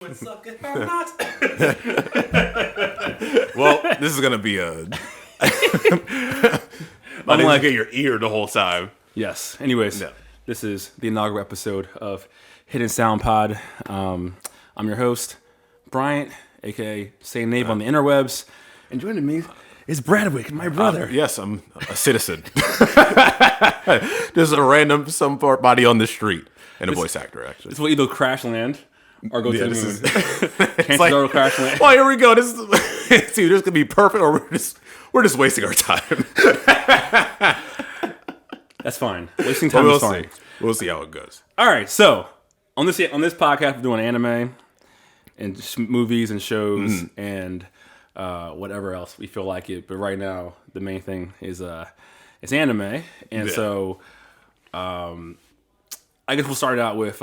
What's up, good or not? Well, this is gonna be a. I need to get your ear the whole time. Yes. Anyways, This is the inaugural episode of Hidden Sound Pod. I'm your host, Bryant, aka Saynave on the interwebs, and joining me is Bradwick, my brother. Yes, I'm a citizen. There's a random somebody on the street and a voice actor. Actually, This will either crash land or go to the moon. Chances like, are crash land. well, here we go. This is see, this could be perfect, or we're just wasting our time. That's fine. Wasting time is fine. See. We'll see how it goes. All right, so on this podcast, we're doing anime and movies and shows and whatever else we feel like it. But right now, the main thing is anime, and so I guess we'll start out with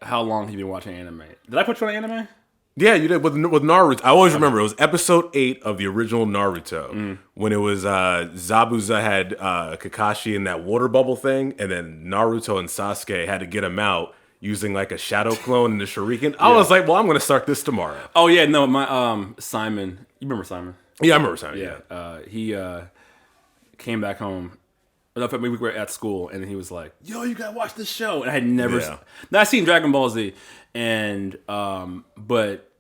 how long have you been watching anime? Did I put you on anime? Yeah, you did with Naruto. I always remember it was episode 8 of the original Naruto when it was Zabuza had Kakashi in that water bubble thing, and then Naruto and Sasuke had to get him out using like a shadow clone and the shuriken. I was like, well, I'm going to start this tomorrow. Oh yeah, no, my Simon. You remember Simon? Yeah, I remember Simon. Yeah, he came back home. We were at school, and he was like, "Yo, you gotta watch this show." And I had never. Now I seen Dragon Ball Z, and but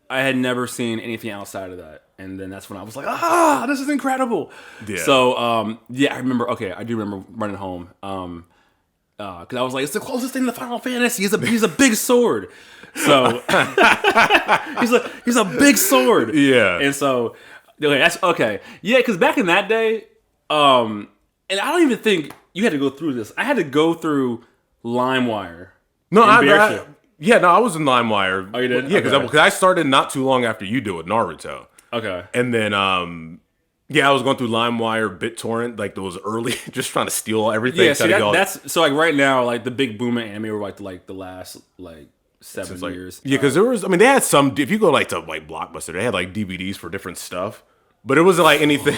I had never seen anything outside of that. And then that's when I was like, "Ah, this is incredible!" Yeah. So I remember. Okay, I do remember running home. Because I was like, it's the closest thing to Final Fantasy. He's a big sword. So he's a big sword. Yeah. And so that's okay. Yeah, because back in that day, and I don't even think you had to go through this. I had to go through LimeWire. No, I was in LimeWire. Oh, you did? Yeah, because I started not too long after you did with Naruto. Okay. And then, I was going through LimeWire, BitTorrent, like those early, just trying to steal everything. Yeah, see, that's so like right now, like the big boom in anime were like the last 7 years. Yeah, because there was, they had some. If you go to Blockbuster, they had like DVDs for different stuff, but it wasn't like anything.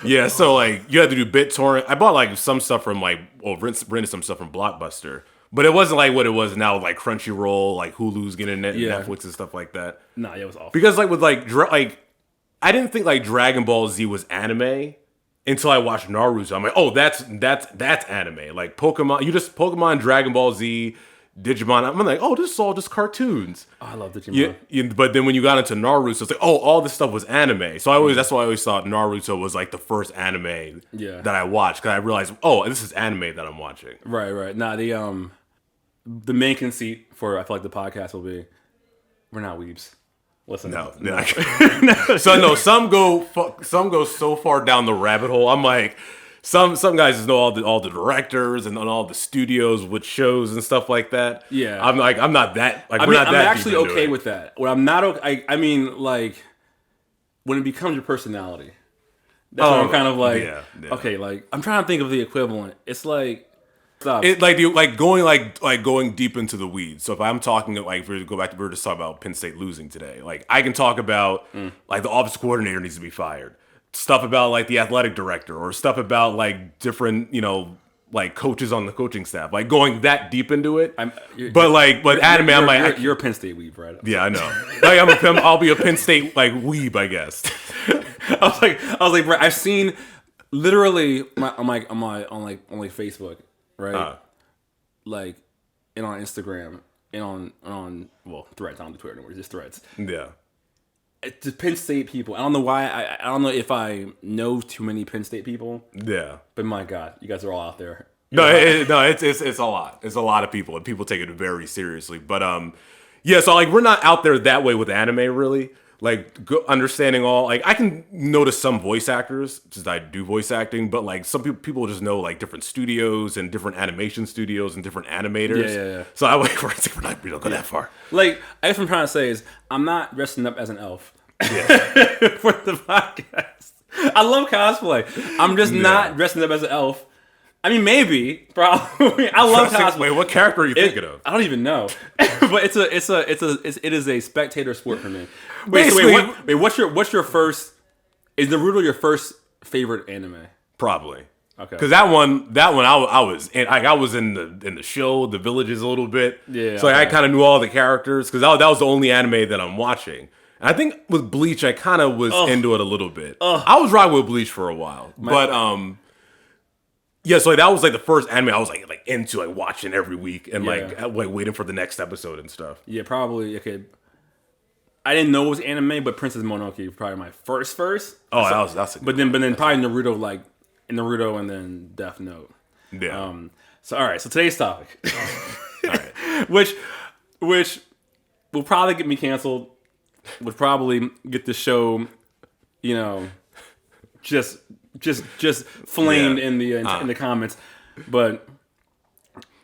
Yeah. So like you had to do BitTorrent. I bought like some stuff from rented some stuff from Blockbuster, but it wasn't like what it was now, like Crunchyroll, like Hulu's getting it, Netflix and stuff like that. Nah, it was awful. Because with I didn't think like Dragon Ball Z was anime until I watched Naruto. I'm like, oh, that's anime. Like Pokemon, Dragon Ball Z, Digimon. I'm like, oh, this is all just cartoons. Oh, I love Digimon. Yeah, but then when you got into Naruto, it's like, oh, all this stuff was anime. So that's why I always thought Naruto was like the first anime that I watched, because I realized, oh, this is anime that I'm watching. Right. Nah, the main conceit for I feel like the podcast will be, we're not weebs. Listen, no. So no, some go so far down the rabbit hole. I'm like, some guys just know all the directors and all the studios with shows and stuff like that. Yeah, I'm not that. Like, I'm actually okay with that. What I'm not okay. I mean, like when it becomes your personality. That's what I'm kind of like. Yeah. Okay, like I'm trying to think of the equivalent. It's like. Going deep into the weeds. So if I'm talking if we were just talking about Penn State losing today, like I can talk about like the office coordinator needs to be fired, stuff about like the athletic director, or stuff about like different like coaches on the coaching staff, like going that deep into it. But anime, I'm like, you're a Penn State weeb, right? Yeah, I know. I'll be a Penn State like weeb, I guess. I was like, bro, I've seen literally on Facebook. Right, and on Instagram, and on Threads. I don't do Twitter anymore. Just Threads. Yeah, it's just Penn State people. I don't know why. I don't know if I know too many Penn State people. Yeah, but my God, you guys are all out there. It's a lot. It's a lot of people, and people take it very seriously. But so like we're not out there that way with anime, really. Like understanding all, like I can notice some voice actors since I do voice acting, but like some people just know like different studios and different animation studios and different animators. Yeah. So we don't go that far. Like I guess what I'm trying to say is I'm not dressing up as an elf for the podcast. I love cosplay. I'm just not dressing up as an elf. I mean, maybe, probably. I love cosplay. Wait, what character are you thinking of? I don't even know, but it is a spectator sport for me. Wait, what's your first? Is Naruto your first favorite anime? Probably. Okay. Because that one, I was in the show, the Villages a little bit. Yeah. So I kind of knew all the characters because that was the only anime that I'm watching. And I think with Bleach, I kind of was into it a little bit. I was riding with Bleach for a while, but yeah. So that was like the first anime I was like into like watching every week and like waiting for the next episode and stuff. Yeah, probably. Okay. I didn't know it was anime, but Princess Mononoke was probably my first. Oh, so, that's a good but then probably Naruto and then Death Note. Yeah. So all right. So today's topic, All right. which will probably get me canceled. Would probably get the show, just flamed in the comments. But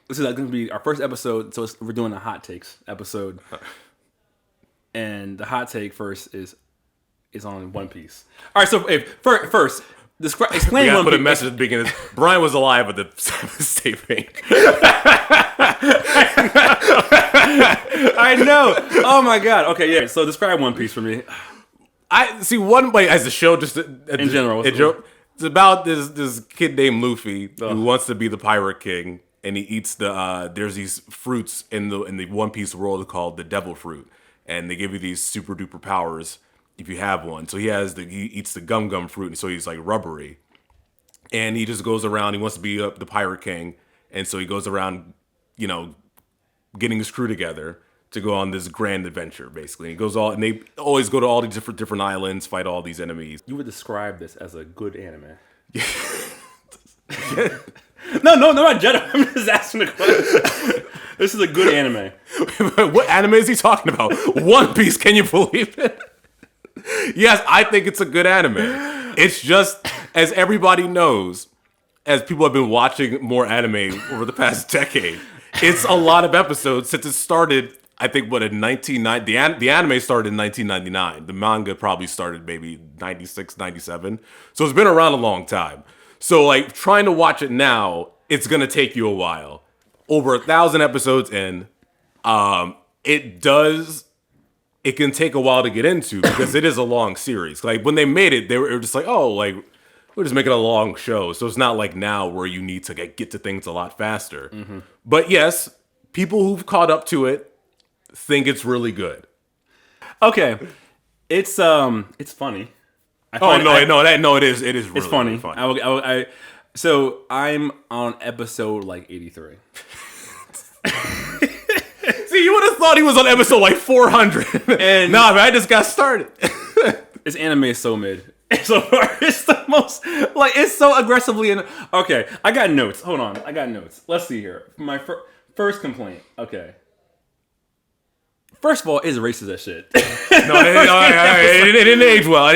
this is going to be our first episode, so we're doing a hot takes episode. And the hot take first is on One Piece. All right, so first, explain We One put Piece. a message at the beginning. Brian was alive at the taping. I know. Oh my god. Okay, yeah. So describe One Piece for me. I see one way as a show, just In general, it's about this kid named Luffy who wants to be the pirate king, and he eats there's these fruits in the One Piece world called the devil fruit, and they give you these super duper powers if you have one. So he eats the gum fruit, and so he's like rubbery, and he just goes around. He wants to be the pirate king, and so he goes around, getting his crew together to go on this grand adventure, basically. And they always go to all these different islands, fight all these enemies. You would describe this as a good anime. No, not Jedi. I'm just asking a question. This is a good anime. What anime is he talking about? One Piece, can you believe it? Yes, I think it's a good anime. It's just, as everybody knows, as people have been watching more anime over the past decade, it's a lot of episodes since it started. I think in 1990, the anime started in 1999. The manga probably started maybe 96, 97. So it's been around a long time. So like trying to watch it now, it's gonna take you a while. Over 1,000 episodes in, it can take a while to get into because it is a long series. Like when they made it, they were just like, oh, like we're just making a long show. So it's not like now where you need to get to things a lot faster. Mm-hmm. But yes, people who've caught up to it think it's really good. Okay, it's funny. It is. It is really, it's funny. Really funny. So I'm on episode like 83. See, you would have thought he was on episode like 400. And nah, man, I just got started. This anime is so mid. So it's the most it's so aggressively okay. I got notes. Hold on, I got notes. Let's see here. My first complaint. Okay. First of all, it's racist as shit. It didn't age well.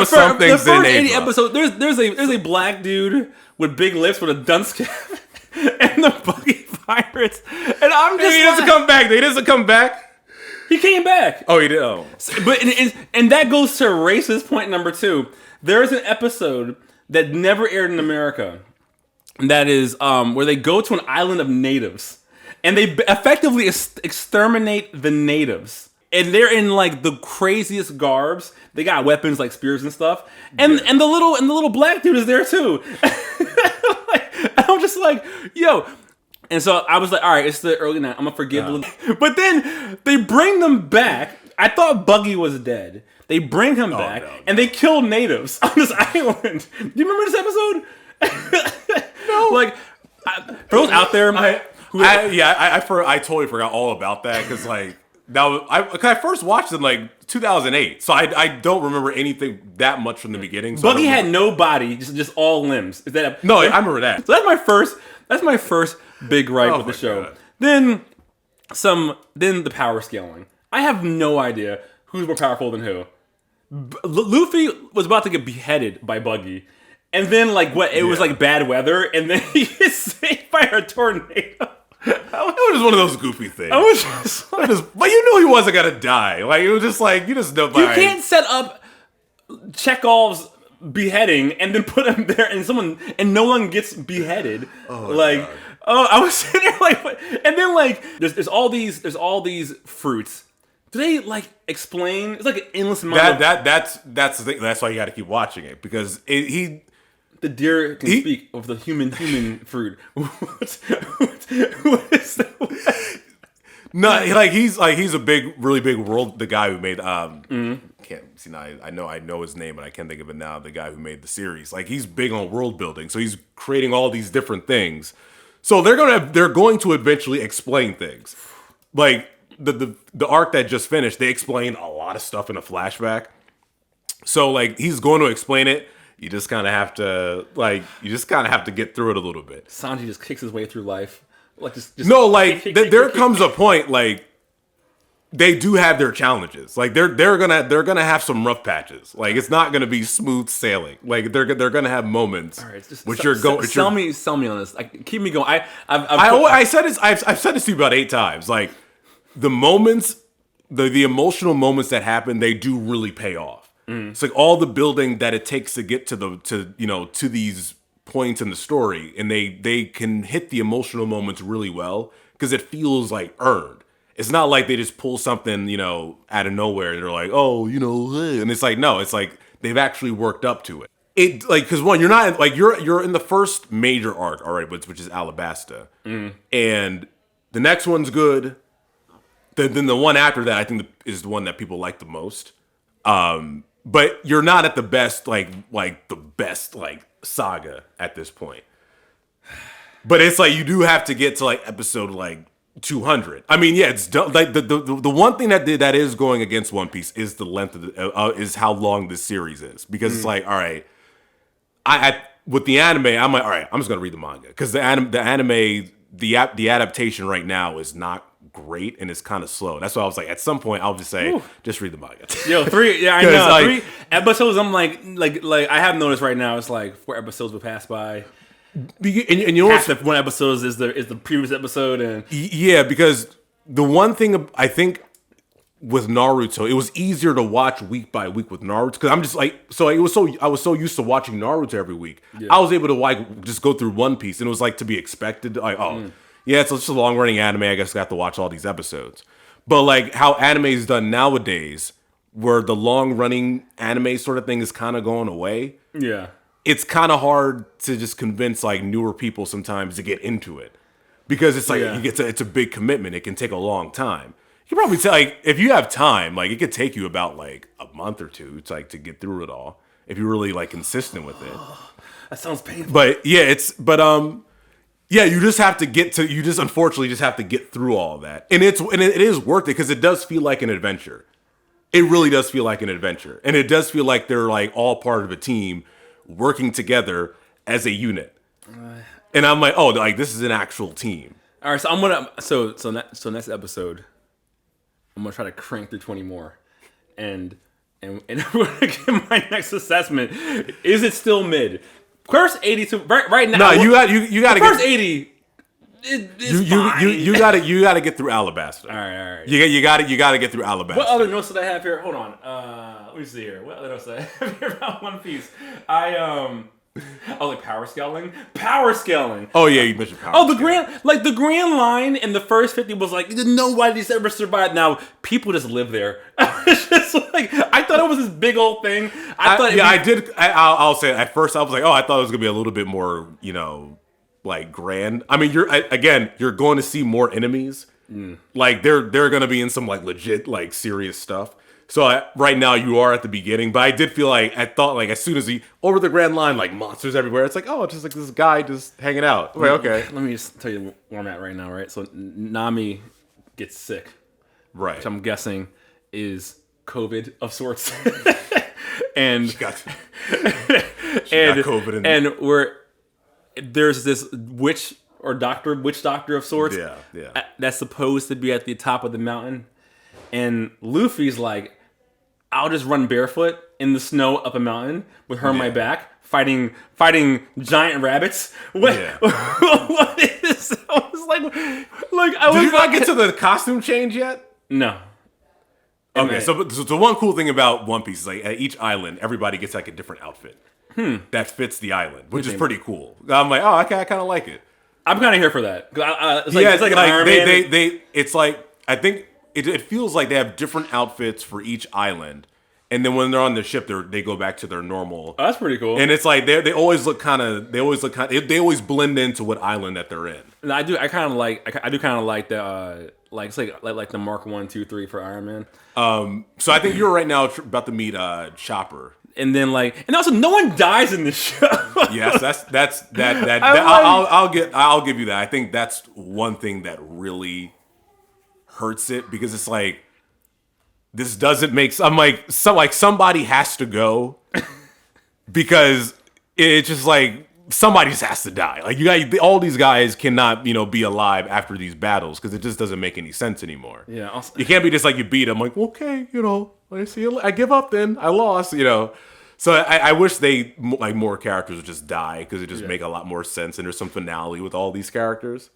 Some things didn't age well. Episode, there's a black dude with big lips with a dunce cap and the buggy pirates, and I'm just he doesn't come back. He doesn't come back. He came back. Oh, he did. Oh, but and that goes to racist point number 2. There is an episode that never aired in America. That is where they go to an island of natives. And they effectively exterminate the natives. And they're in like the craziest garbs. They got weapons like spears and stuff. And the little black dude is there too. I'm just like, yo. And so I was like, all right, it's the early night. I'm gonna forgive a little. But then they bring them back. I thought Buggy was dead. They bring him back and they kill natives on this island. Do you remember this episode? No. Like, for those out there, I totally forgot all about that because like I first watched it in like 2008, so I don't remember anything that much from the beginning. So Buggy had no body, just all limbs. Is that no? I remember that. So that's my first big gripe with the show. God. Then the power scaling. I have no idea who's more powerful than who. Luffy was about to get beheaded by Buggy. And then, it was like bad weather, and then he gets saved by a tornado. It was just one of those goofy things. I was just like, but you knew he wasn't gonna die. Like it was just like you just know. You can't set up Chekhov's beheading and then put him there, and no one gets beheaded. I was sitting there what? And then there's all these fruits. Do they explain? It's like an endless amount. That's the thing. That's why you got to keep watching it because he The deer can speak of the human fruit. What is that? No, he's a really big world. The guy who made can't see now. I know his name, but I can't think of it now. The guy who made the series, like he's big on world building, so he's creating all these different things. So they're going to eventually explain things, like the arc that just finished. They explain a lot of stuff in a flashback. So like he's going to explain it. You just kind of have to get through it a little bit. Sanji just kicks his way through life. Like there comes a point like they do have their challenges. Like they're gonna have some rough patches. Like it's not gonna be smooth sailing. Like they're gonna have moments. All right, just which you're going. Sell me on this. Keep me going. I've said this to you about 8 times. Like the moments, the emotional moments that happen, they do really pay off. It's like all the building that it takes to get to these points in the story, and they can hit the emotional moments really well because it feels like earned. It's not like they just pull something out of nowhere and they're like, oh, and it's like, no, it's like they've actually worked up to it. It like because one, you're not like you're in the first major arc, all right, which is Alabasta, and the next one's good. Then the one after that, I think is the one that people like the most. But you're not at the best the best saga at this point. But it's like you do have to get to like episode 200. I mean, yeah, it's done. Like the one thing that is going against One Piece is the length of is how long this series is, because it's like, all right, I with the anime, I'm like, all right, I'm just gonna read the manga because the adaptation right now is not great and it's kind of slow. That's why I was like, at some point I'll just say, just read the manga. Yo, 3, yeah, I know. 3 episodes. I'm like I have noticed right now. It's like 4 episodes will pass by. And you know, half one episode is the previous episode, and yeah, because the one thing I think with Naruto, it was easier to watch week by week with Naruto because I'm just like, I was so used to watching Naruto every week. Yeah. I was able to just go through One Piece, and it was like to be expected. Yeah, it's just a long running anime. I guess I got to watch all these episodes. But like how anime is done nowadays, where the long running anime sort of thing is kind of going away. Yeah, it's kind of hard to just convince like newer people sometimes to get into it because it's like it's a big commitment. It can take a long time. You can probably tell if you have time, it could take you about a month or 2 to get through it all if you're really consistent with it. That sounds painful. But yeah, you just have to unfortunately just have to get through all of that. And it is worth it because it does feel like an adventure. It really does feel like an adventure. And it does feel like they're all part of a team working together as a unit. And I'm like, oh, this is an actual team. All right, so I'm gonna so next episode, I'm gonna try to crank through 20 more, and we're gonna get my next assessment. Is it still mid? First 82 right now. No, you got to first 80. You got to get through Alabasta. All right. You got to get through Alabasta. What other notes did I have here? Hold on. Let me see here. What other notes did I have here about One Piece? Power scaling. Oh yeah, you mentioned power. Oh, the grand line in the first 50 was nobody's ever survived. Now people just live there. It's just I thought it was this big old thing. I'll say it. At first I was like, oh, I thought it was gonna be a little bit more, grand. I mean, you're going to see more enemies. They're gonna be in some legit serious stuff. So right now you are at the beginning, but I did feel I thought as soon as he over the Grand Line, monsters everywhere. It's just this guy just hanging out. Like, okay, let me just tell you where I'm at right now. Right, so Nami gets sick, right? Which I'm guessing is COVID of sorts, and she got COVID, and there's this witch doctor of sorts, that's supposed to be at the top of the mountain, and Luffy's like, I'll just run barefoot in the snow up a mountain with her on my back, fighting giant rabbits. What? What is? I was like did you not get to the costume change yet? No. Okay, so the one cool thing about One Piece is at each island, everybody gets a different outfit that fits the island, which is pretty cool. I'm like, oh, okay, I kind of like it. I'm kind of here for that. It's like I think. It feels like they have different outfits for each island, And then when they're on the ship, they go back to their normal. Oh, that's pretty cool. And it's like they always look kind of they always blend into what island that they're in. And I do kind of like the it's like the Mark 1, 2, 3 for Iron Man. So I think you're right now about to meet Chopper. And then and also no one dies in this show. Yes, I'll give you that. I think that's one thing that really hurts it because it's like this doesn't make. I'm like somebody has to go because it's just like somebody just has to die. Like all these guys cannot be alive after these battles because it just doesn't make any sense anymore. Yeah, also, you can't be just like you beat them. Like okay, I see. I give up. Then I lost. So I wish they more characters would just die because it just make a lot more sense and there's some finale with all these characters.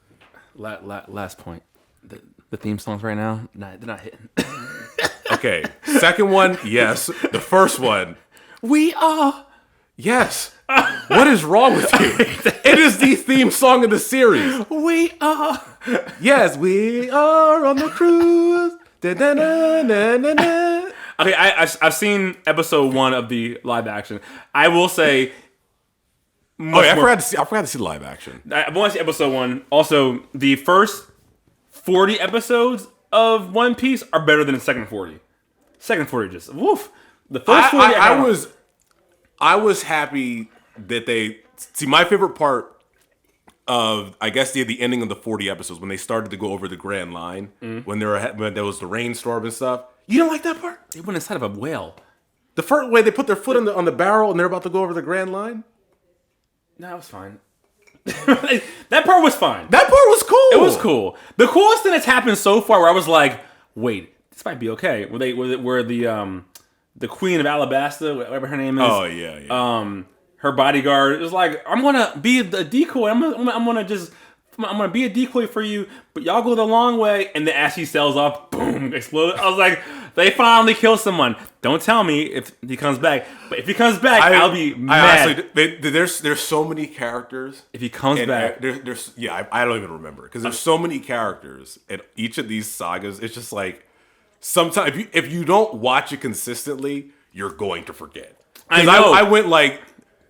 Last point, the theme songs right now, they're not hitting. Okay, second one, yes. The first one, we are. Yes. What is wrong with you? It is the theme song of the series. We are. Yes, we are on the cruise. Da-da-da-da-da-da. Okay, I've seen episode 1 of the live action. I will say. I forgot to see the live action. I've only seen episode 1. Also, the first 40 episodes of One Piece are better than the second 40. Second 40 just woof. The first 40. I was happy that they see my favorite part of I guess the ending of the 40 episodes when they started to go over the Grand Line when there was the rainstorm and stuff. You don't like that part? They went inside of a whale. The first way they put their foot on the barrel and they're about to go over the Grand Line? No, it was fine. That part was fine. That part was cool. It was cool. The coolest thing that's happened so far where I was like, wait, this might be okay. Where the Queen of Alabasta, whatever her name is. Oh yeah. Her bodyguard was like, I'm gonna be the decoy. I'm gonna be a decoy for you, but y'all go the long way. And then as she sails off, boom, explode. I was like, they finally kill someone. Don't tell me if he comes back, but if he comes back, I'll be mad. Honestly, there's so many characters. If he comes back, I don't even remember because there's so many characters in each of these sagas. It's just like sometimes if you don't watch it consistently, you're going to forget. I know. I went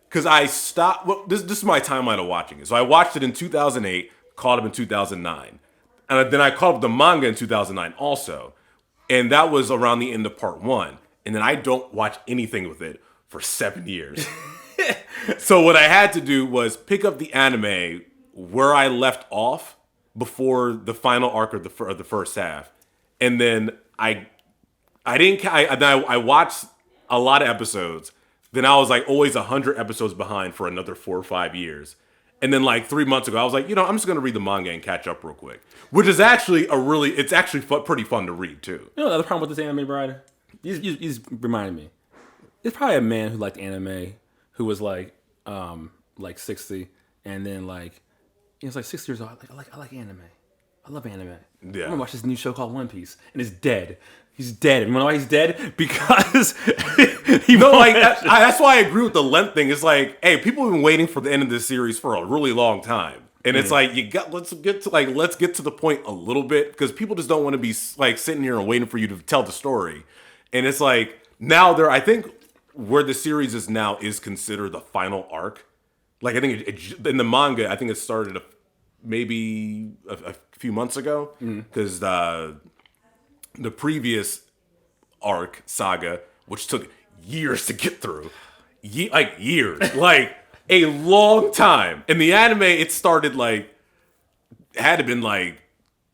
because I stopped. Well, this is my timeline of watching it. So I watched it in 2008, caught up in 2009, and then I caught up the manga in 2009 also, and that was around the end of part 1. And then I don't watch anything with it for 7 years. So what I had to do was pick up the anime where I left off before the final arc of the first half, and then I watched a lot of episodes. Then I was like always 100 episodes behind for another 4 or 5 years. And then 3 months ago, I was like, I'm just going to read the manga and catch up real quick. Which is actually pretty fun to read too. You know the other problem with this anime, Brad? He's reminding me. There's probably a man who liked anime who was 60 and then he was 6 years old. I like anime. I love anime. Yeah. I'm going to watch this new show called One Piece. And it's dead. He's dead. You know why he's dead? Because that's why I agree with the length thing. It's like, hey, people have been waiting for the end of this series for a really long time, and it's like let's get to the point a little bit because people just don't want to be sitting here and waiting for you to tell the story. And it's like now I think where the series is now is considered the final arc. I think in the manga, I think it started maybe a few months ago because the previous arc saga, which took years to get through, years, a long time. In the anime, it started had to been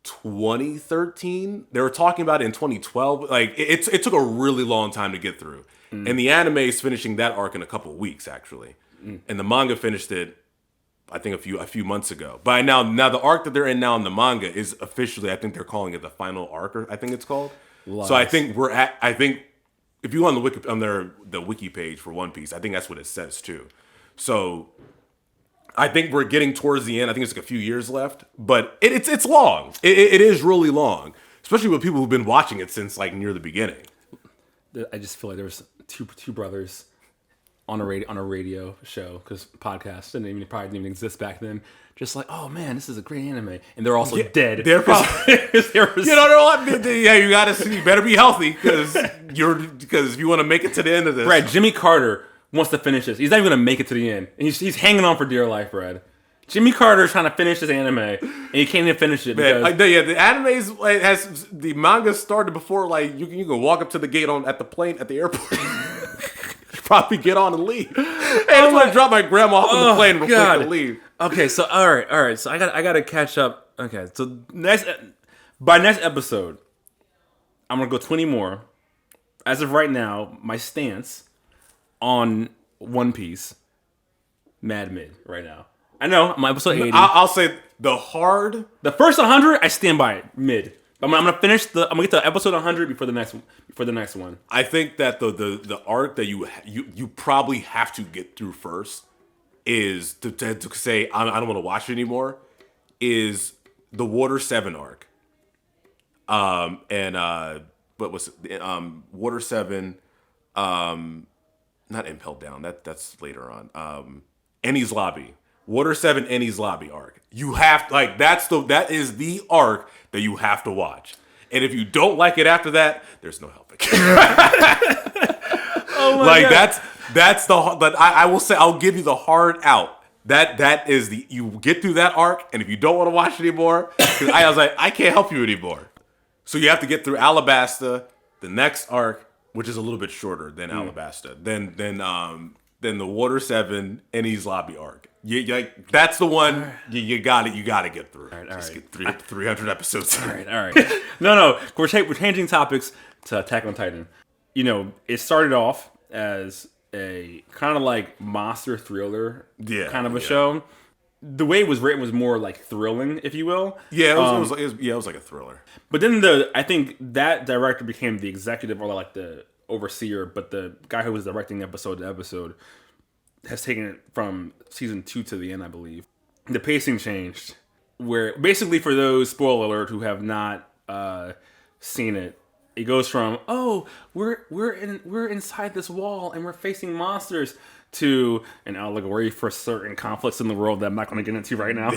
2013. They were talking about it in 2012. It took a really long time to get through. And the anime is finishing that arc in a couple of weeks actually, and the manga finished it. I think a few months ago. But now the arc that they're in now in the manga is officially, I think they're calling it the final arc, or I think it's called. Lies. So I think if you go on the wiki page for One Piece, I think that's what it says too. So I think we're getting towards the end. I think it's a few years left, but it's long. It is really long, especially with people who've been watching it since near the beginning. I just feel like there was two brothers on a radio show because podcasts probably didn't even exist back then. just like, oh man, this is a great anime, and they're also dead. They're probably, you gotta see. You better be healthy because if you want to make it to the end of this, Brad. Jimmy Carter wants to finish this. He's not even gonna make it to the end, and he's hanging on for dear life, Brad. Jimmy Carter is trying to finish this anime, and he can't even finish it. Man, the anime's has the manga started before. Like you can walk up to the gate at the airport. Probably get on and leave. Hey, I just want to drop my grandma off on the plane real quick and leave. Okay, so all right. So I got to catch up. Okay, so by next episode, I'm gonna go 20 more. As of right now, my stance on One Piece, mad mid right now. I know I'm on episode 80. I'll say the first 100, I stand by it mid. I'm gonna finish I'm gonna get to episode 100 before the next one. I think that the arc that you probably have to get through first is to say I don't want to watch it anymore. Is the Water 7 arc? What was it? Water 7, not Impelled Down. That's later on. Enies Lobby. Water 7 Enies Lobby arc. You have that is the arc that you have to watch. And if you don't like it after that, there's no helping. Oh my God. That's the but I will say I'll give you the hard out. That is you get through that arc, and if you don't want to watch it anymore, because I was like, I can't help you anymore. So you have to get through Alabasta, the next arc, which is a little bit shorter than Alabasta. Then the Water 7 Enies Lobby arc. That's the one you got to get through. All right. Get 300 episodes. All right. No. We're changing topics to Attack on Titan. It started off as a kind of like monster thriller kind of a show. The way it was written was more like thrilling, if you will. Yeah, it was like a thriller. But then I think that director became the executive or like the overseer, but the guy who was directing episode to episode has taken it from season 2 to the end, I believe. The pacing changed, where basically for those, spoiler alert, who have not seen it, it goes from we're inside this wall and we're facing monsters to an allegory for certain conflicts in the world that I'm not going to get into right now.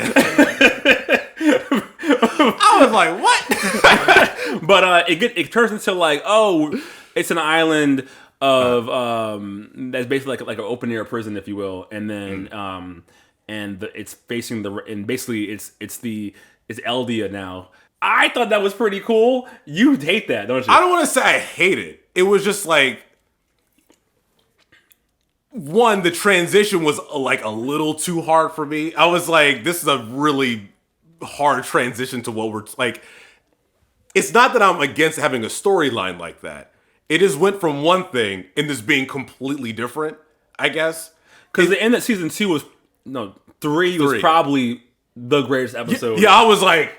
I was like, what? But it turns into like, it's an island of that's basically like an open air prison, if you will, and then it's facing it's Eldia now. I thought that was pretty cool. You hate that, don't you? I don't want to say I hate it. It was just like, one, the transition was like a little too hard for me. I was like, this is a really hard transition to what we're like. It's not that I'm against having a storyline like that. It just went from one thing and this being completely different, I guess. Because the end of season 3 was probably the greatest episode. Yeah, I was like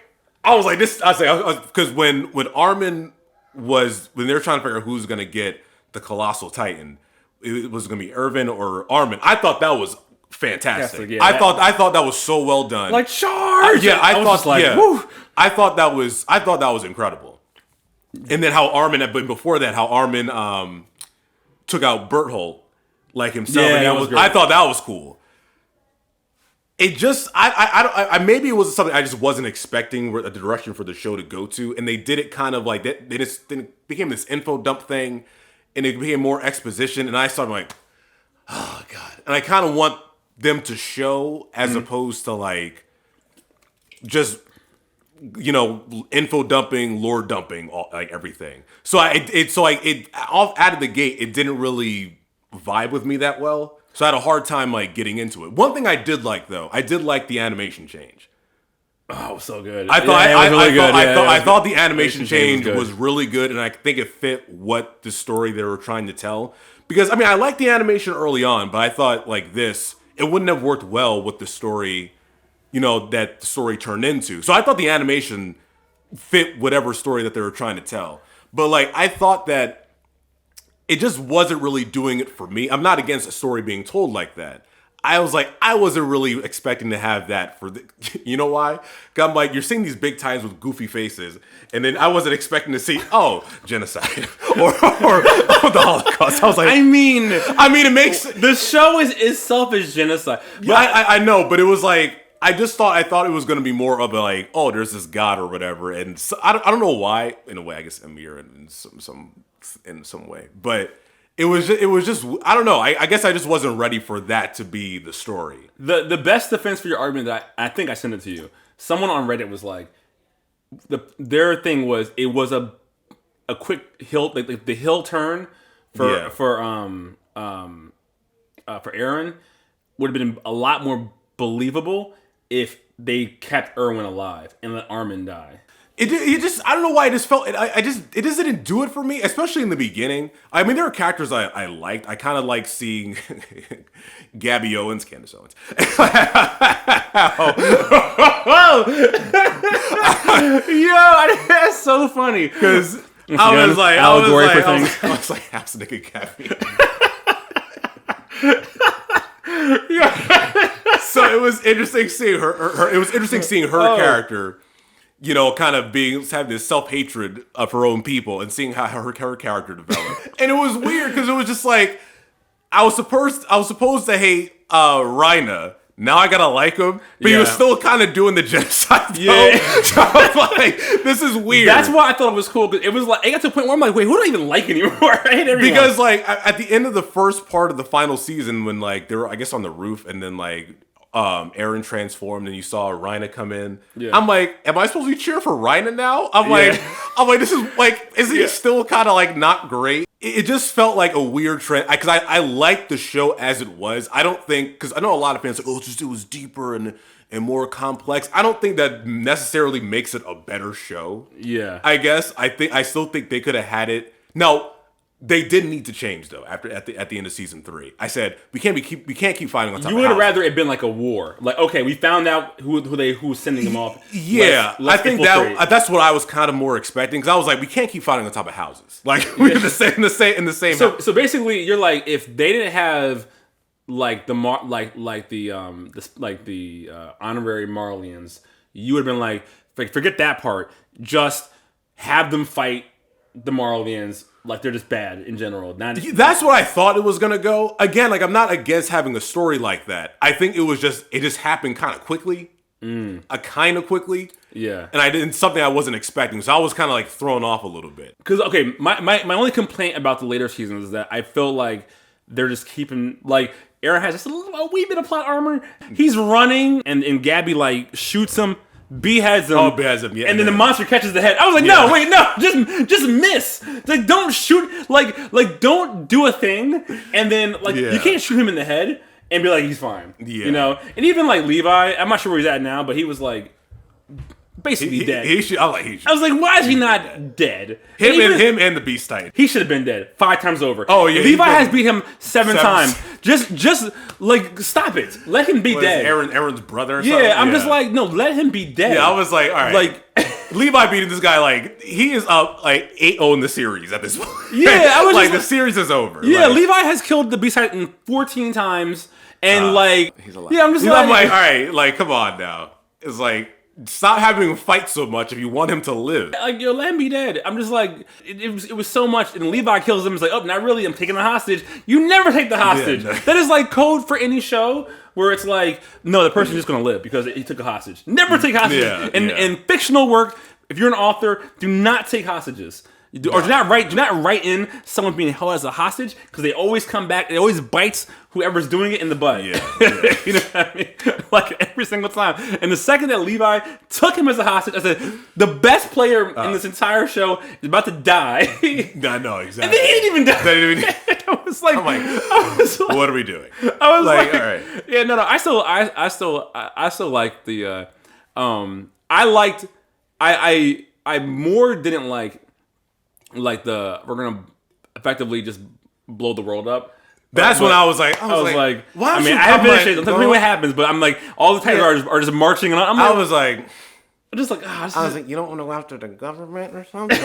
this. Because when Armin when they were trying to figure out who's gonna get the Colossal Titan, it was gonna be Irvin or Armin. I thought that was fantastic. Yeah, I thought that was so well done. Like charge. I thought that was incredible. And then how Armin took out Berthold like himself. Yeah, and I thought that was cool. It just maybe it was something I just wasn't expecting the direction for the show to go to, and they did it kind of like that. Then it became this info dump thing, and it became more exposition. And I started like, oh God! And I kind of want them to show as opposed to like just info dumping, lore dumping, like everything. So out of the gate, it didn't really vibe with me that well. So I had a hard time like getting into it. One thing I did like though, I did like the animation change. Oh, it was so good. I thought the animation change was really good, and I think it fit what the story they were trying to tell. Because I liked the animation early on, but I thought like this, it wouldn't have worked well with the story, that the story turned into. So I thought the animation fit whatever story that they were trying to tell. But like I thought that it just wasn't really doing it for me. I'm not against a story being told like that. I was like, I wasn't really expecting to have that you know why? 'Cause I'm like, you're seeing these big times with goofy faces, and then I wasn't expecting to see, genocide or the Holocaust. I was like, I mean, it makes the show is itself is genocide. But I know, but it was like, I thought it was going to be more of a like, oh, there's this god or whatever, and so, I don't know why. In a way, I guess Amir in some way, but it was just I don't know. I guess I just wasn't ready for that to be the story. The best defense for your argument that I think I sent it to you. Someone on Reddit was like, their thing was it was a quick hill, like the hill turn for Eren would have been a lot more believable if they kept Erwin alive and let Armin die. It just I don't know why it just felt it just didn't do it for me, especially in the beginning. I mean, there are characters I liked. I kind of like seeing Gabby Owens, Candace Owens. Yo, that's so funny because I was like, how's the nigga Gabby? So it was interesting seeing her. It was interesting seeing her character. You know, kind of having this self-hatred of her own people and seeing how her character developed. And it was weird because it was just like, I was supposed to hate Reina. Now I gotta like him, but he was still kind of doing the genocide. Yeah, so I was like, this is weird. That's why I thought it was cool, because it was like, it got to the point where I'm like, wait, who do I even like anymore? I hate everyone. Because like at the end of the first part of the final season, when like they were, I guess, on the roof, and then like Eren transformed and you saw Reina come in. Yeah. I'm like, am I supposed to be cheering for Reina now? I'm like, this is like, is he still kind of like not great? It just felt like a weird trend because I liked the show as it was. I don't think, because I know a lot of fans are like, it was deeper and more complex. I don't think that necessarily makes it a better show. Yeah, I guess I still think they could have had it. No, they did need to change though. At the end of season 3, I said we can't keep fighting on top. You would have rather it been like a war. Like, okay, we found out who was sending them off. Yeah, let's I think that's what I was kind of more expecting, because I was like, we can't keep fighting on top of houses. Like we're in the same. So basically, you're like, if they didn't have like the honorary Marlians, you would have been like, forget that part. Just have them fight the Marlians. Like, they're just bad in general. That's what I thought it was going to go. Again, like, I'm not against having a story like that. I think it just happened kind of quickly. Yeah. And something I wasn't expecting. So I was kind of like thrown off a little bit. Because, okay, my only complaint about the later seasons is that I feel like they're just keeping, like, Eren has just a wee bit of plot armor. He's running, and Gabby, like, shoots him. Beheads him. Yeah. And then the monster catches the head. I was like, no, wait, no, just miss. Like, don't shoot. Like, don't do a thing, and then you can't shoot him in the head and be like, he's fine. Yeah. You know. And even like Levi, I'm not sure where he's at now, but he was like basically dead. I was like, why is he not dead? Him and the Beast Titan. He should have been dead 5 times over. Oh yeah. Levi has beat him 7 times. Just like, stop it. Let him be dead. Eren's brother or something? Yeah, I'm just like, no, let him be dead. Yeah, I was like, all right. Like, Levi beating this guy, like, he is up like 8-0 in the series at this point. Yeah, I was like, the series is over. Yeah, like, Levi has killed the Beast Titan 14 times, and like, he's alive. Yeah, I'm like, all right, like, come on now. It's like, stop having him fight so much if you want him to live. Like, yo, let him be dead. I'm just like, it was so much. And Levi kills him. It's like, oh, not really. I'm taking the hostage. You never take the hostage. Yeah, no. That is like code for any show where it's like, no, the person's just gonna live because he took a hostage. Never take hostages. Yeah, in fictional work, if you're an author, do not take hostages. Or do not write in someone being held as a hostage, because they always come back. It always bites whoever's doing it in the butt. Yeah. You know what I mean? Like, every single time. And the second that Levi took him as a hostage, I said, the best player in this entire show is about to die. I know, exactly. And then he didn't even die. I was like, what are we doing? I was like, all right. Yeah, no. I still like the. I more didn't like the, we're gonna effectively just blow the world up. That's when I was like, why? I mean, I haven't finished it. Don't tell me what happens, but I'm like, all the Titans are just marching, and I'm like, I was like, you don't want to go after the government or something.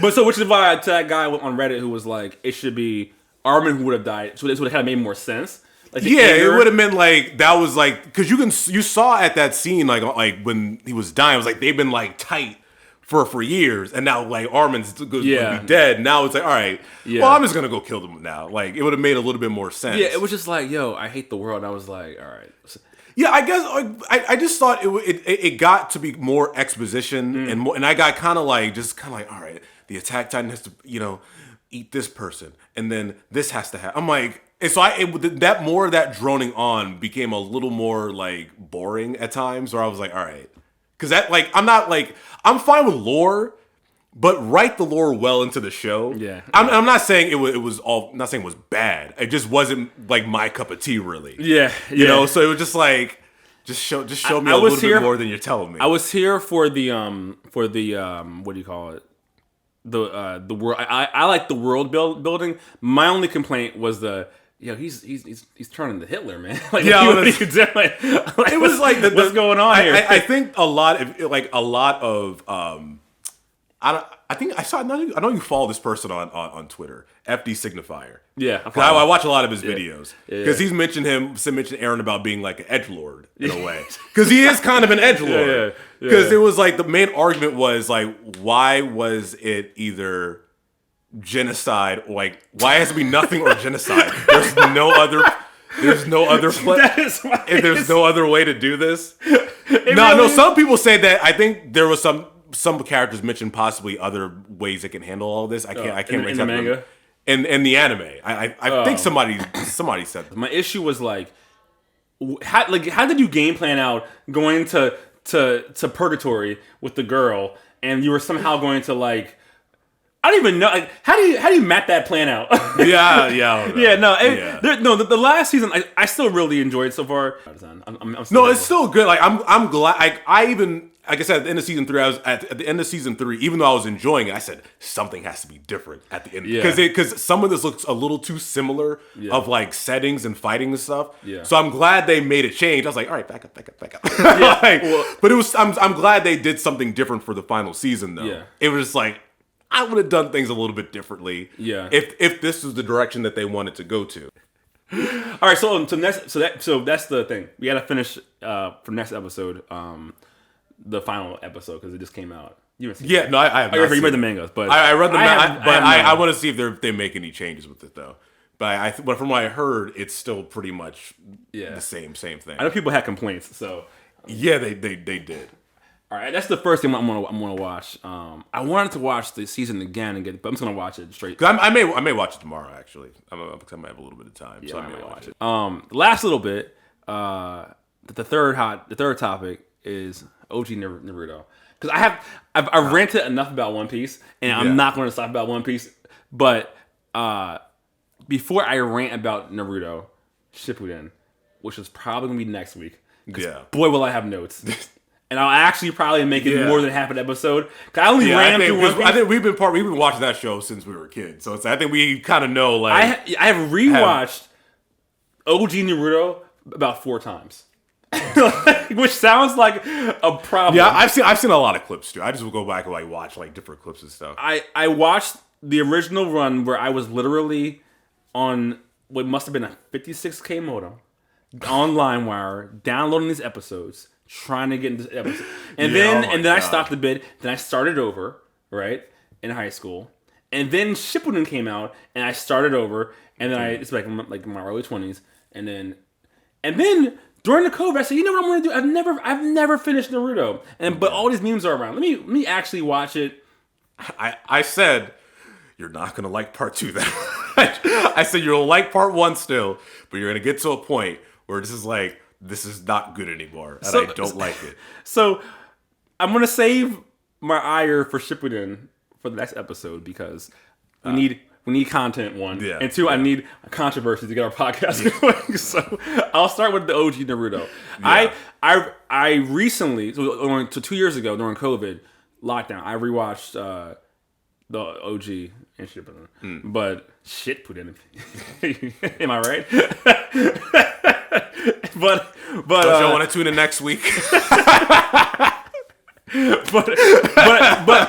But so, which is why to that guy on Reddit who was like, it should be Armin who would have died. So this would have kind of made more sense. Like, it would have been like, that was like, because you saw at that scene like when he was dying, it was like they've been like tight for years, and now like Armin's going to be dead. Now it's like, all right, well, I'm just gonna go kill them now. Like, it would have made a little bit more sense. Yeah, it was just like, yo, I hate the world. And I was like, all right. Yeah, I guess I just thought it got to be more exposition and I got kind of like all right, the Attack Titan has to eat this person and then this has to happen. I'm like, and so that more of that droning on became a little more like boring at times where I was like, all right, because that like I'm fine with lore. But write the lore well into the show. Yeah, I'm not saying it was all. Not saying it was bad. It just wasn't like my cup of tea, really. Yeah, you know. So it was just like, just show me a little bit more than you're telling me. I was here for the what do you call it? The world. I like the world building. My only complaint was he's turning to Hitler, man. Like, yeah, what are you doing? Like, it was like what's going on here? I think a lot of I know you follow this person on Twitter, FD Signifier. Yeah, I watch a lot of his videos because he's mentioned Aaron about being like an edgelord in a way, because he is kind of an edgelord. Because it was like the main argument was like, why was it either genocide? Like, why has to be nothing or genocide? There's no other there's no other way to do this. No. Some people say that. I think there was some characters mentioned possibly other ways they can handle all this. I can't in the manga. In the anime, I think somebody said that. My issue was like how did you game plan out going to purgatory with the girl, and you were somehow going to like, I don't even know, like, how do you map that plan out? The last season I still really enjoyed so far. It's still good. Like I'm glad. I even, like I said, at the end of season 3, I was at the end of season 3. Even though I was enjoying it, I said something has to be different at the end because some of this looks a little too similar of like settings and fighting and stuff. Yeah. So I'm glad they made a change. I was like, all right, back up. Yeah. But it was. I'm glad they did something different for the final season though. Yeah. It was like, I would have done things a little bit differently. Yeah. If this was the direction that they wanted to go to. All right. So that's the thing. We got to finish for next episode. The final episode because it just came out. You haven't seen it. No, I have not. You read the mangas, but I read the manga. But I want to see if they make any changes with it though. But from what I heard, it's still pretty much the same thing. I know people had complaints, so yeah, they did. All right, that's the first thing I'm gonna watch. I wanted to watch the season again but I'm just gonna watch it straight. I may watch it tomorrow actually. I might have a little bit of time, so I may watch it. Last little bit. The third topic is OG Naruto, because I've ranted enough about One Piece, and I'm not going to stop about One Piece. But before I rant about Naruto Shippuden, which is probably going to be next week, boy will I have notes. And I'll actually probably make it more than half an episode. I only ran through One Piece. I think we've been watching that show since we were kids, so I think we kind of know. Like I have rewatched OG Naruto about 4 times. Which sounds like a problem. Yeah, I've seen a lot of clips too. I just will go back and like watch like different clips and stuff. I watched the original run where I was literally on what must have been a 56K modem on LimeWire downloading these episodes, trying to get into the episode. And then I stopped a bit, then I started over, right? In high school. And then Shippuden came out and I started over, and then it's like my early 20s, and then during the COVID, I said, you know what I'm going to do? I've never finished Naruto, but all these memes are around. Let me actually watch it. I said, you're not going to like part 2 then. I said you'll like part 1 still, but you're going to get to a point where this is not good anymore, and I don't like it. So I'm going to save my ire for Shippuden for the next episode because we need content, 1. And 2, I need a controversy to get our podcast going. So I'll start with the OG Naruto. Yeah. I recently, so 2 years ago during COVID lockdown, I rewatched the OG and Shippuden. But shit put in it. Am I right? but don't you want to tune in next week? but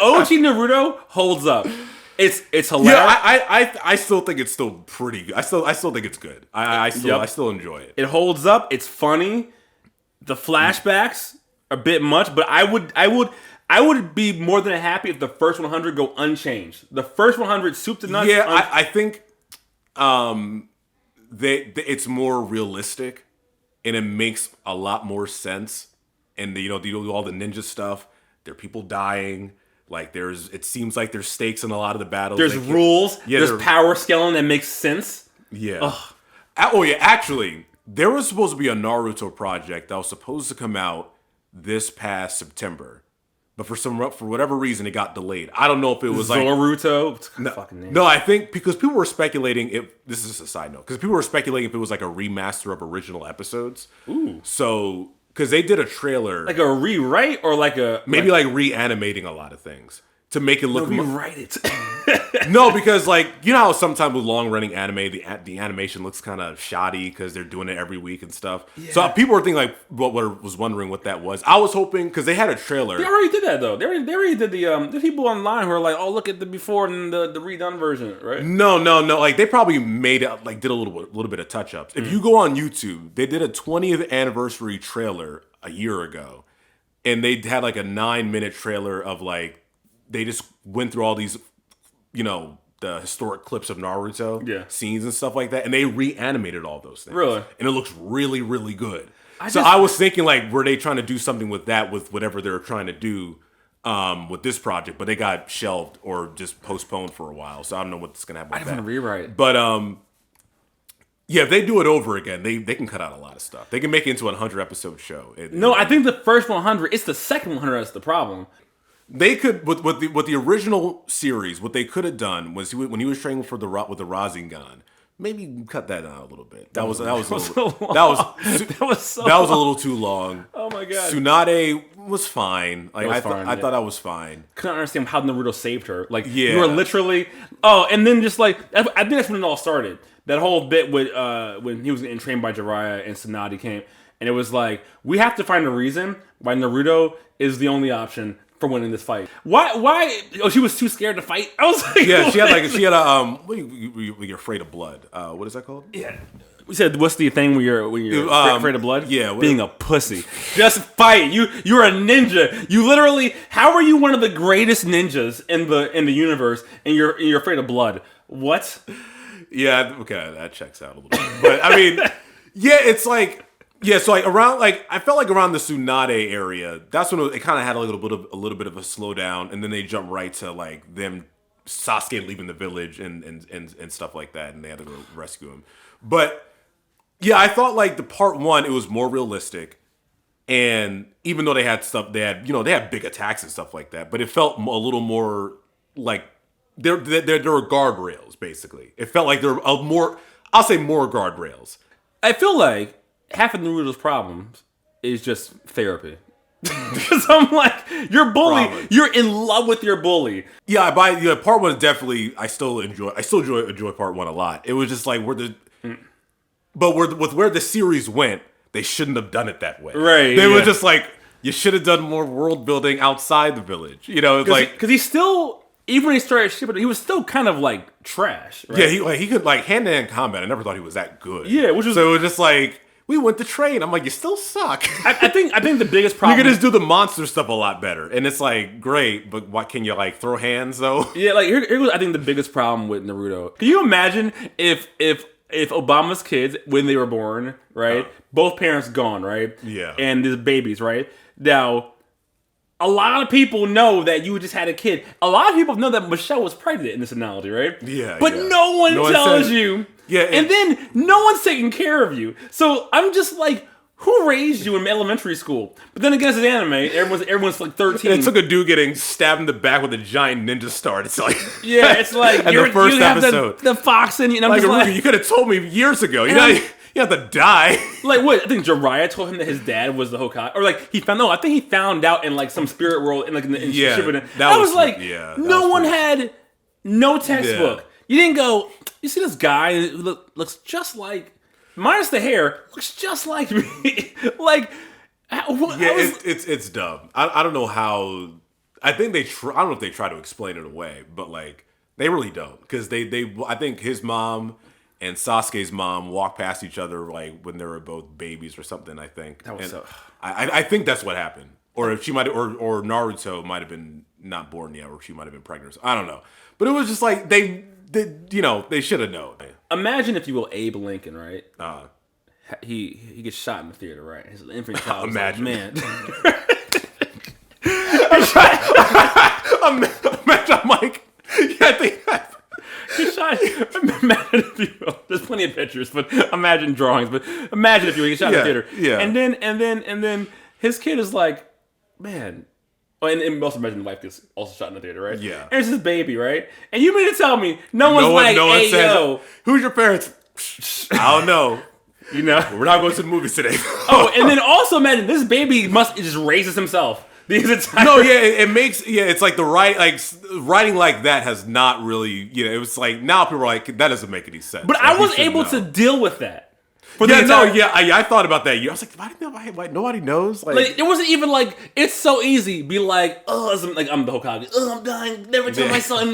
OG Naruto holds up. It's hilarious. Yeah, I still think it's still pretty good. I still think it's good. I still enjoy it. It holds up. It's funny. The flashbacks are a bit much, but I would be more than happy if the first 100 go unchanged. The first 100 soup to nuts. Yeah, I think it's more realistic and it makes a lot more sense. And they do all the ninja stuff. There are people dying. Like it seems like there's stakes in a lot of the battles. There's rules. Yeah, there's power scaling that makes sense. Yeah. Ugh. Oh yeah, actually, there was supposed to be a Naruto project that was supposed to come out this past September, but for whatever reason it got delayed. I don't know if it was Naruto. No, I think because people were speculating if this is just a side note because people were speculating if it was like a remaster of original episodes. Ooh. So. Because they did a trailer. Like a rewrite or like a... Maybe like reanimating a lot of things. To make it look... rewrite it. No, because like, you know how sometimes with long-running anime, the animation looks kind of shoddy because they're doing it every week and stuff. Yeah. So people were thinking like, was wondering what that was. I was hoping, because they had a trailer. They already did that though. They already did the people online who are like, oh, look at the before and the redone version, right? No. Like they probably made it, like did a little bit of touch-ups. If you go on YouTube, they did a 20th anniversary trailer a year ago. And they had like a 9-minute trailer of like, they just went through all these, the historic clips of Naruto scenes and stuff like that, and they reanimated all those things. Really? And it looks really, really good. I was thinking, like, were they trying to do something with that, with whatever they're trying to do with this project, but they got shelved or just postponed for a while, so I don't know what's going to happen with that. I didn't want to rewrite. But, yeah, if they do it over again, they can cut out a lot of stuff. They can make it into a 100-episode show. I think the first 100, it's the second 100 that's the problem. They could with the original series. What they could have done was when he was training with the Rasengan, maybe cut that down a little bit. That was a little too long. Oh my god, Tsunade was fine. Like I thought that was fine. Couldn't understand how Naruto saved her. Like you were literally and then just like I think that's when it all started. That whole bit with when he was getting trained by Jiraiya and Tsunade came, and it was like we have to find a reason why Naruto is the only option for winning this fight. Why? Oh, she was too scared to fight. I was like, yeah, she had a you're afraid of blood. What is that called? Yeah, we said what's the thing when you're afraid of blood? Yeah, being a pussy. Just fight. You're a ninja. You literally. How are you one of the greatest ninjas in the universe and you're afraid of blood? What? Yeah, okay, that checks out a little bit. But I mean, yeah, it's like. Yeah, so like around I felt like around the Tsunade area, that's when it kind of had a little bit of a slowdown, and then they jumped right to like them Sasuke leaving the village and stuff like that, and they had to go rescue him. But yeah, I thought like the part 1 it was more realistic, and even though they had big attacks and stuff like that, but it felt a little more like there were guardrails basically. It felt like there were more guardrails. I feel like half of Naruto's problems is just therapy. Because I'm like, your bully, you're in love with your bully. Yeah, part 1 is definitely, I still enjoy part 1 a lot. It was just like with where the series went, they shouldn't have done it that way. Right. They were just like, you should have done more world building outside the village. It's like because he still. Even when he started shipping, he was still kind of like trash. Right? Yeah, he could like hand-to-hand combat. I never thought he was that good. Yeah, so it was just like we went to train. I'm like, you still suck. I think the biggest problem. You could just do the monster stuff a lot better, and it's like great. But what can you like throw hands though? Yeah, like here was I think the biggest problem with Naruto. Can you imagine if Obama's kids when they were born, right, both parents gone, right? Yeah, and there's babies, right now. A lot of people know that you just had a kid. A lot of people know that Michelle was pregnant in this analogy, right? Yeah. But no one tells you. Yeah. And then no one's taking care of you. So I'm just like, who raised you in elementary school? But then again, it's an anime. Everyone's like 13. It took a dude getting stabbed in the back with a giant ninja star. It's like yeah, it's like and the first episode, the fox in you. And I'm like, just like, you could have told me years ago. You have to die. Like what? I think Jiraiya told him that his dad was the Hokage, or like I think he found out in like some spirit world in Shippuden. I was like, no one had no textbook. Yeah. You didn't go. You see this guy who looks just like, minus the hair, looks just like me. Like, it's dumb. I don't know how. I think I don't know if they try to explain it away, but like they really don't, because I think his mom and Sasuke's mom walked past each other like when they were both babies or something. I think that was I think that's what happened, or if she might, or Naruto might have been not born yet, or she might have been pregnant. I don't know, but it was just like they should have known. Imagine if you will Abe Lincoln, right? he gets shot in the theater, right? His infant child. Imagine, man. Imagine, I'm like, yeah, I think. Imagine if you there's plenty of pictures, but imagine drawings. But imagine if you get shot in the theater, and then his kid is like, man. Oh, and also imagine the wife gets also shot in the theater, right? Yeah. And it's his baby, right? And you mean to tell me no one says, yo, who's your parents? I don't know. You know, we're not going to the movies today. Oh, and then also imagine this baby just raises himself. It makes it's like writing like that has not really it was like now people are like that doesn't make any sense. But like, I was able to deal with that. I thought about that. I was like, nobody knows. Like, it wasn't even like it's so easy. Be like, I'm the Hokage. I'm dying. Never tell my son.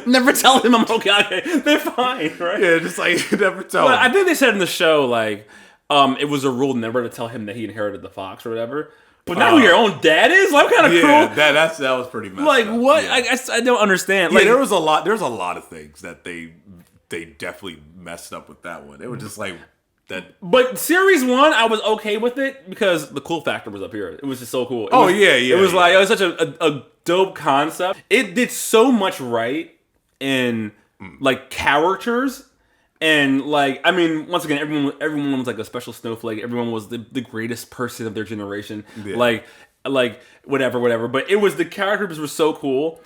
Never tell him I'm Hokage. They're fine, right? Yeah, just like never tell him. I think they said in the show like, it was a rule never to tell him that he inherited the fox or whatever. But now who your own dad is? Like, what kind of cruel? That was pretty messed like up. what? Yeah. I don't understand. Yeah, like, there's a lot of things that they definitely messed up with that one. It was just like that. But series 1, I was okay with it because the cool factor was up here. It was just so cool. It was like it was such a dope concept. It did so much right in like characters. And like, I mean, once again, everyone was like a special snowflake. Everyone was the greatest person of their generation. Yeah. Like whatever. But it was the characters were so cool.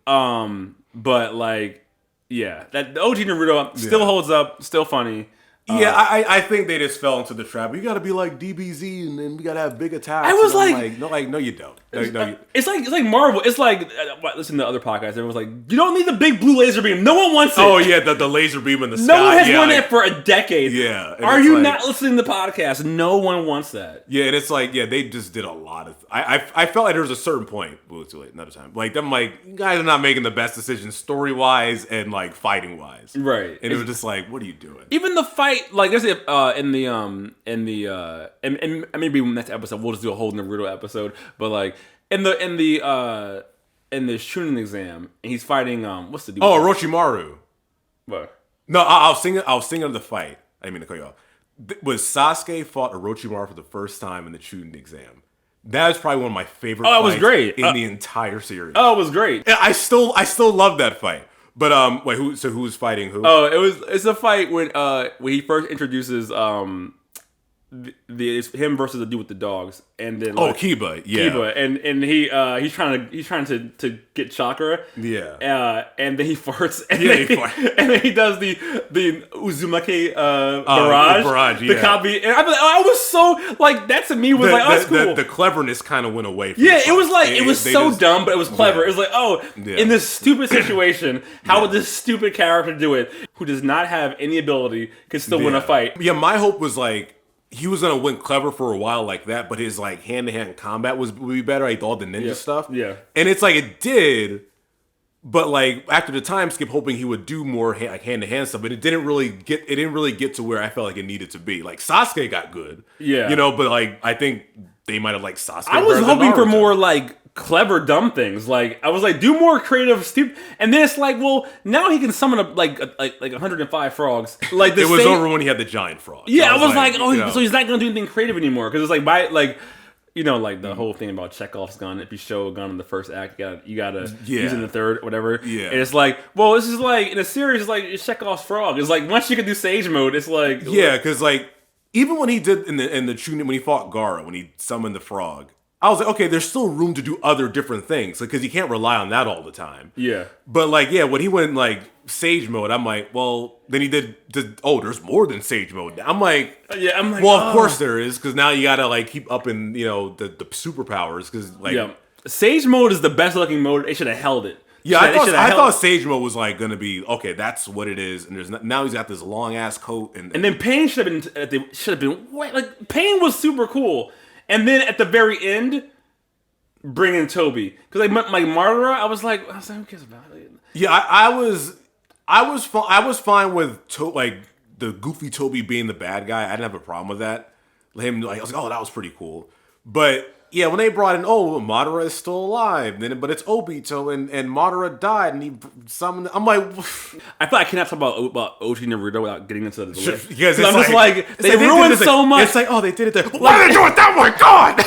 But like, yeah, that the OG Naruto still holds up, still funny. I think they just fell into the trap. You got to be like DBZ, and then we got to have big attacks. I was no, you don't. It's like Marvel. It's like listen to other podcasts. Everyone's like, you don't need the big blue laser beam. No one wants it. Oh yeah, the laser beam in the sky. No one has wanted it for a decade. Yeah. Are you not listening to podcasts? No one wants that. Yeah, and it's like they just did a lot of. I felt like there was a certain point. Well, too late. Another time. Like them, like you guys are not making the best decisions story wise and like fighting wise. Right. And it was just like, what are you doing? Even the fight. Like there's and maybe next episode we'll just do a whole Naruto episode. But like in the Chunin exam, and he's fighting what's the dude? Oh, Orochimaru. What? No, I was thinking of the fight. I didn't mean to cut you off. Was Sasuke fought Orochimaru for the first time in the Chunin exam. That is probably one of my favorite. Oh, it was fights great in the entire series. Oh, it was great. I still love that fight. But wait, who's fighting who? Oh, it's a fight when he first introduces it's him versus the dude with the dogs, and then Kiba, and he's trying to get chakra, and then he farts, and then he does the Uzumaki barrage, the copy, and I was so like that to me was that's cool. The cleverness kind of went away. From it was like it was so dumb, but it was clever. It was like in this stupid situation, how would this stupid character do it, who does not have any ability, can still win a fight? Yeah, my hope was like. He was gonna win clever for a while like that, but his like hand-to-hand combat would be better, like all the ninja stuff. Yeah, and it's like it did, but like after the time skip, hoping he would do more hand-to-hand stuff, but it didn't really get to where I felt like it needed to be. Like Sasuke got good, but like I think they might have liked Sasuke. I was hoping for more like clever dumb things. Like I was like, do more creative stupid, and then it's like, well, now he can summon up like 105 frogs. Like it was over when he had the giant frog. Yeah, I was like so he's not gonna do anything creative anymore because it's like like the whole thing about Chekhov's gun. If you show a gun in the first act, you gotta use it in the third, whatever. Yeah, and it's like, well, this is like in a series, it's like it's Chekhov's frog. It's like once you can do Sage mode, it's like because like even when he did in the Chunin when he fought Gaara when he summoned the frog. I was like, okay, there's still room to do other different things because you can't rely on that all the time. Yeah. But like, when he went like Sage mode, I'm like, well, then he did there's more than Sage mode. I'm like, well, of course there is because now you gotta like keep upping, the superpowers because like, Sage mode is the best looking mode. They should have held it. Yeah, I thought Sage mode was like gonna be okay. That's what it is, and there's now he's got this long ass coat, and then Pain should have been like Pain was super cool. And then at the very end, bring in Toby because like Madara, I was like, who cares about it? Yeah, I was fine with the goofy Toby being the bad guy. I didn't have a problem with that. I was like, oh, that was pretty cool. But Yeah, when they brought in, Madara is still alive, but it's Obito, and Madara died, and he summoned. I'm like, I feel like I cannot talk about OG Naruto without getting into the list. Because I'm just like, they ruined so much. It's like, they did it there. Why did they do it that way? God!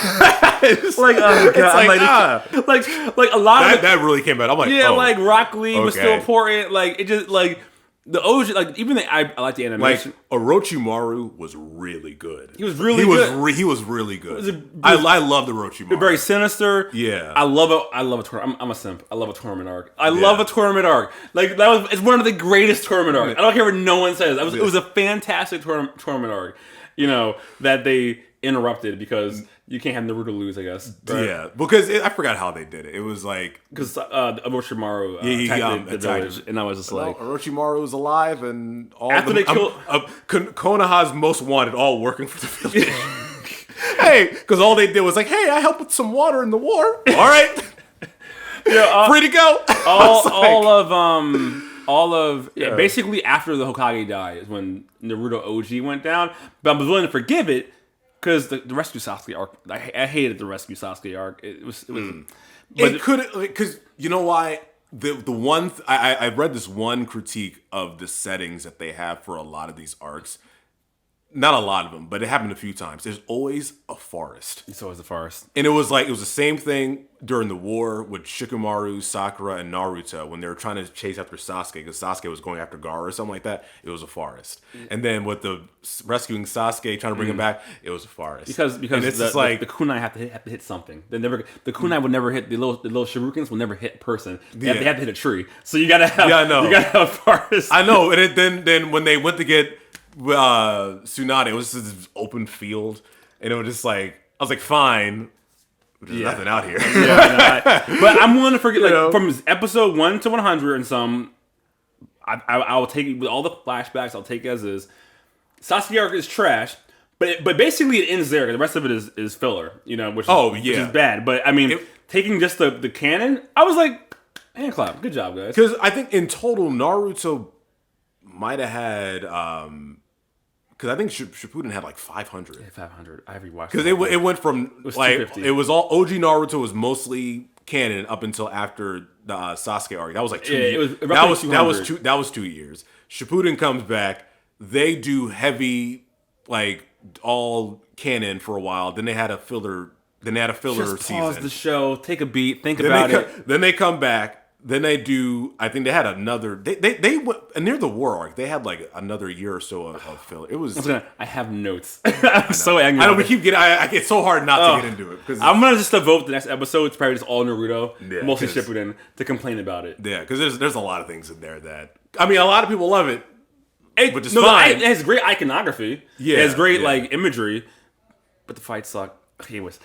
It's like, oh god, it's like a lot of that really came out. I'm like, like Rock Lee was still important. Like it just like. The OG, like even I like the animation. Like Orochimaru was really good. He was really good. He was really good. I love the Orochimaru. Very sinister. Yeah, I love it. I love a tournament. I'm a simp. I love a tournament arc. I love a tournament arc. Like it's one of the greatest tournament arcs. I don't care what no one says. It was a fantastic tournament arc. You know that they interrupted because you can't have Naruto lose, I guess. Right? Yeah, because I forgot how they did it. It was like because Orochimaru attacked the village, and I was just like, Orochimaru was alive, and all after they killed Konoha's most wanted, all working for the village. Hey, because all they did was like, hey, I helped with some water in the war. All right, free to go. All of basically after the Hokage died is when Naruto OG went down, but I was willing to forgive it. Because the Rescue Sasuke arc, I hated the Rescue Sasuke arc. It was but it could, because you know why? The one, I read this one critique of the settings that they have for a lot of these arcs. Not a lot of them, but it happened a few times. There's always a forest. It's always a forest. And it was the same thing during the war with Shikamaru, Sakura, and Naruto when they were trying to chase after Sasuke because Sasuke was going after Gaara or something like that. It was a forest. And then with the rescuing Sasuke, trying to bring him back, it was a forest. Because it's the kunai have to hit something. The kunai would never hit the little shurikens will never hit a person. They have to hit a tree. So you gotta have you gotta have a forest. I know. And then when they went to get Tsunade, it was just this open field, and it was just like I was like, fine, there's nothing out here. But I'm willing to forget from episode 1 to 100 and some. I will take it with all the flashbacks. I'll take it as is. Sasuke arc is trash, but basically it ends there. The rest of it is filler, which is bad. But I mean, taking just the canon, I was like, hand clap, good job, guys. Because I think in total Naruto might have had because I think Shippuden had like 500. Yeah, 500. I rewatched because it went from it was all OG Naruto was mostly canon up until after the Sasuke arc. That was like 2 years. That was 2 years. Shippuden comes back. They do heavy like all canon for a while. Then they had a filler. Just pause season. The show. Take a beat. Think about it. Then they come back. Then they do. I think they had another. They went near the war arc. They had like another year or so of filler. It was. I have notes. I'm so angry. I know we keep getting. I get so hard not to get into it because I'm gonna just devote the next episode. It's probably just all Naruto, mostly Shippuden, to complain about it. Yeah, because there's a lot of things in there that a lot of people love it, but it's fine. It has great iconography. Yeah, it has great like imagery, but the fights suck. Anyways,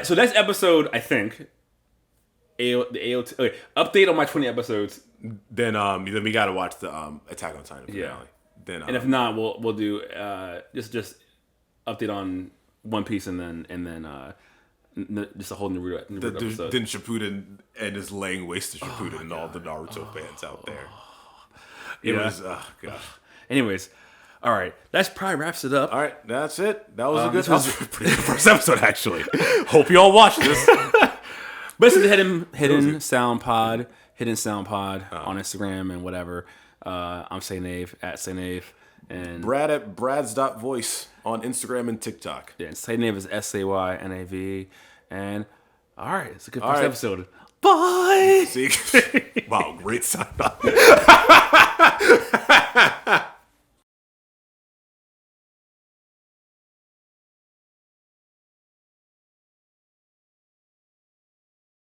so that's episode I think. Update on my 20 episodes. Then we gotta watch the Attack on Titan finale. Then and if not, we'll do just update on One Piece and then just a whole Naruto episode. Then Shippuden and just laying waste to Shippuden and all the Naruto fans out there. It was gosh. Anyways. All right, that probably wraps it up. All right, that's it. That was a good first episode, actually. Hope you all watched this. But it's the Hidden Sound Pod on Instagram and whatever. I'm Saynave at Saynave and Brad at Brad's.voice on Instagram and TikTok. Yeah, and Saynave is SAYNAVE. And all right, it's a good first episode. Bye. See, wow, great sign off.